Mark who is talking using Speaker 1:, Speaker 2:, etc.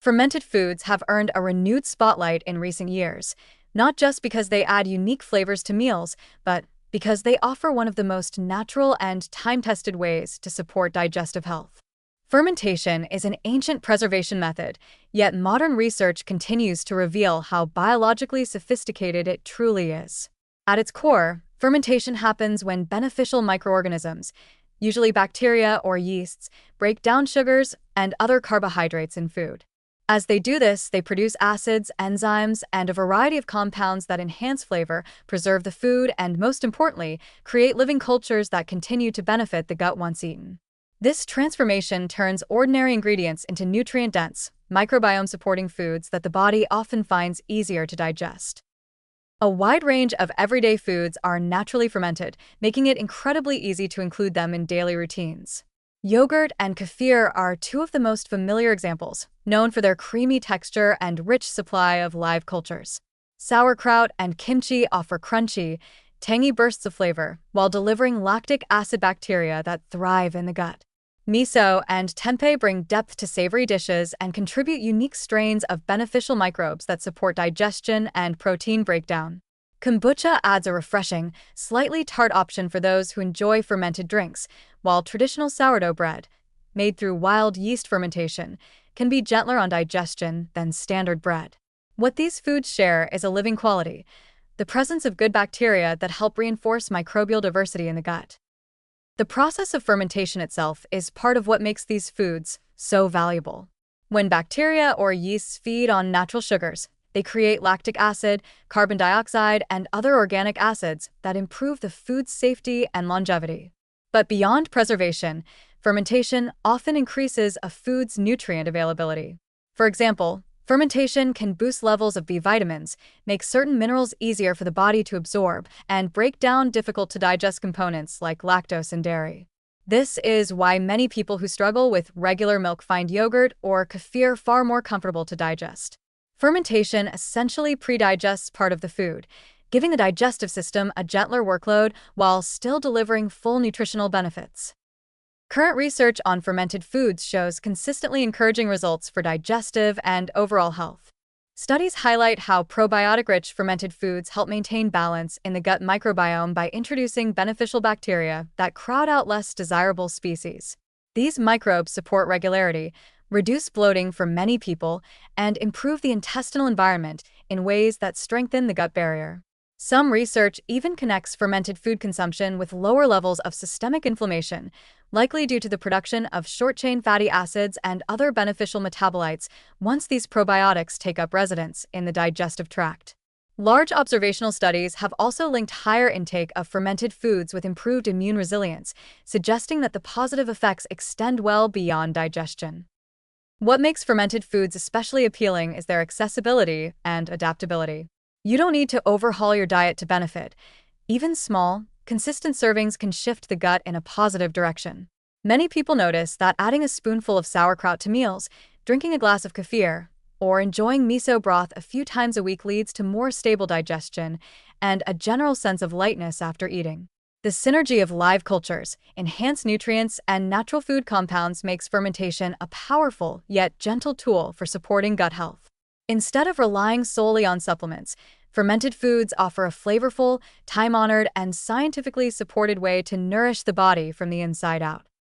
Speaker 1: Fermented foods have earned a renewed spotlight in recent years, not just because they add unique flavors to meals, but because they offer one of the most natural and time-tested ways to support digestive health. Fermentation is an ancient preservation method, yet modern research continues to reveal how biologically sophisticated it truly is. At its core, fermentation happens when beneficial microorganisms, usually bacteria or yeasts, break down sugars and other carbohydrates in food. As they do this, they produce acids, enzymes, and a variety of compounds that enhance flavor, preserve the food, and most importantly, create living cultures that continue to benefit the gut once eaten. This transformation turns ordinary ingredients into nutrient-dense, microbiome-supporting foods that the body often finds easier to digest. A wide range of everyday foods are naturally fermented, making it incredibly easy to include them in daily routines. Yogurt and kefir are two of the most familiar examples, known for their creamy texture and rich supply of live cultures. Sauerkraut and kimchi offer crunchy, tangy bursts of flavor while delivering lactic acid bacteria that thrive in the gut. Miso and tempeh bring depth to savory dishes and contribute unique strains of beneficial microbes that support digestion and protein breakdown. Kombucha adds a refreshing, slightly tart option for those who enjoy fermented drinks, while traditional sourdough bread, made through wild yeast fermentation, can be gentler on digestion than standard bread. What these foods share is a living quality, the presence of good bacteria that help reinforce microbial diversity in the gut. The process of fermentation itself is part of what makes these foods so valuable. When bacteria or yeasts feed on natural sugars, they create lactic acid, carbon dioxide, and other organic acids that improve the food's safety and longevity. But beyond preservation, fermentation often increases a food's nutrient availability. For example, fermentation can boost levels of B vitamins, make certain minerals easier for the body to absorb, and break down difficult-to-digest components like lactose and dairy. This is why many people who struggle with regular milk find yogurt or kefir far more comfortable to digest. Fermentation essentially pre-digests part of the food, giving the digestive system a gentler workload while still delivering full nutritional benefits. Current research on fermented foods shows consistently encouraging results for digestive and overall health. Studies highlight how probiotic-rich fermented foods help maintain balance in the gut microbiome by introducing beneficial bacteria that crowd out less desirable species. These microbes support regularity, reduce bloating for many people, and improve the intestinal environment in ways that strengthen the gut barrier. Some research even connects fermented food consumption with lower levels of systemic inflammation, likely due to the production of short-chain fatty acids and other beneficial metabolites once these probiotics take up residence in the digestive tract. Large observational studies have also linked higher intake of fermented foods with improved immune resilience, suggesting that the positive effects extend well beyond digestion. What makes fermented foods especially appealing is their accessibility and adaptability. You don't need to overhaul your diet to benefit. Even small, consistent servings can shift the gut in a positive direction. Many people notice that adding a spoonful of sauerkraut to meals, drinking a glass of kefir, or enjoying miso broth a few times a week leads to more stable digestion and a general sense of lightness after eating. The synergy of live cultures, enhanced nutrients, and natural food compounds makes fermentation a powerful yet gentle tool for supporting gut health. Instead of relying solely on supplements, fermented foods offer a flavorful, time-honored, and scientifically supported way to nourish the body from the inside out.